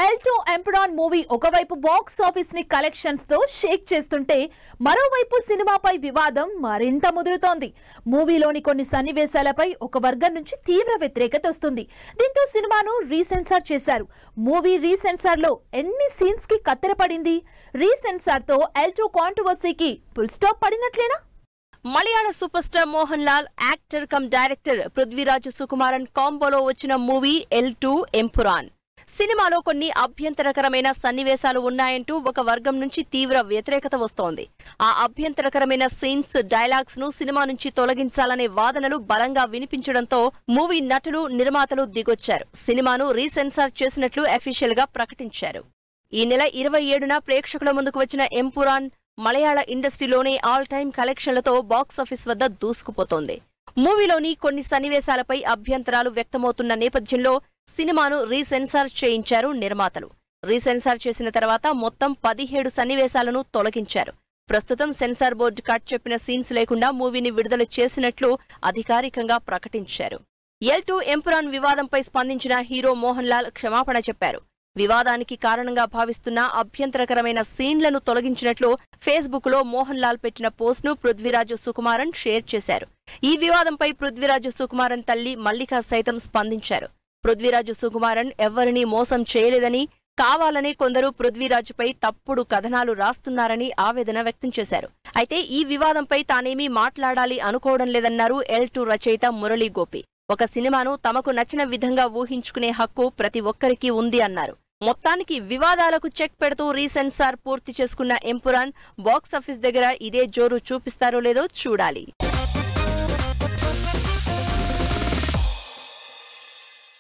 L2 Empuraan movie ఒకవైపు box office ని collections తో షేక్ చేస్తుంటే మరోవైపు సినిమాపై వివాదం మరింత ముదురుతోంది. మూవీలోని కొన్ని సన్నివేశాలపై ఒక వర్గం నుంచి తీవ్ర వ్యతిరేకత వస్తుంది. దీంతో సినిమాను రీసెన్సార్ చేశారు. మూవీ రీసెన్సార్ లో ఎన్ని సీన్స్ కి కత్తెర పడింది? రీసెన్సార్ తో L2 కాంట్రవర్సీకి ఫుల్ స్టాప్ పడినట్లేనా? Malayalam super star Mohan Lal, actor cum director Prithviraj Sukumaran కాంబోలో వచ్చిన మూవీ L2 ఎంపురాన్. సినిమాలో కొన్ని అభ్యంతరకరమైన సన్నివేశాలు ఉన్నాయంటూ ఒక వర్గం నుంచి తీవ్ర వ్యతిరేకత వస్తోంది. ఆ అభ్యంతరకరమైన సీన్స్, డైలాగ్స్ ను సినిమా నుంచి తొలగించాలనే వాదనలు బలంగా వినిపించడంతో మూవీ నటులు, నిర్మాతలు దిగొచ్చారు. సినిమాను రీసెన్సార్ చేసినట్లు అఫీషియల్ గా ప్రకటించారు. ఈ నెల 27న ప్రేక్షకుల ముందుకు వచ్చిన ఎంపురాన్ మలయాళ ఇండస్ట్రీలోనే ఆల్ టైమ్ కలెక్షన్లతో బాక్సాఫీస్ వద్ద దూసుకుపోతోంది. మూవీలోని కొన్ని సన్నివేశాలపై అభ్యంతరాలు వ్యక్తమవుతున్న నేపథ్యంలో సినిమాను రీసెన్సార్ చేయించారు నిర్మాతలు. రీసెన్సార్ చేసిన తర్వాత మొత్తం 17 సన్నివేశాలను తొలగించారు. ప్రస్తుతం సెన్సార్ బోర్డు కట్ చెప్పిన సీన్స్ లేకుండా మూవీని విడుదల చేసినట్లు అధికారికంగా ప్రకటించారు. L2 ఎంపురాన్ వివాదంపై స్పందించిన హీరో మోహన్ లాల్ క్షమాపణ చెప్పారు. వివాదానికి కారణంగా భావిస్తున్న అభ్యంతరకరమైన సీన్లను తొలగించినట్లు ఫేస్బుక్ లో మోహన్ లాల్ పెట్టిన పోస్ట్ ను పృథ్వీరాజ్ సుకుమారన్ షేర్ చేశారు. ఈ వివాదంపై పృథ్వీరాజ్ సుకుమారన్ తల్లి మల్లిక సైతం స్పందించారు. పృథ్వీరాజ్ సుకుమారన్ ఎవ్వరినీ మోసం చేయలేదని, కావాలనే కొందరు పృథ్వీరాజ్పై తప్పుడు కథనాలు రాస్తున్నారని ఆవేదన వ్యక్తం చేశారు. అయితే ఈ వివాదంపై తానేమీ మాట్లాడాలి అనుకోవడం లేదన్నారు L2 రచయిత మురళీ గోపి. ఒక సినిమాను తమకు నచ్చిన విధంగా ఊహించుకునే హక్కు ప్రతి ఒక్కరికి ఉంది అన్నారు. మొత్తానికి వివాదాలకు చెక్ పెడుతూ రీసెన్సార్ పూర్తి చేసుకున్న ఎంపురాన్ బాక్సాఫీస్ దగ్గర ఇదే జోరు చూపిస్తారో లేదో చూడాలి.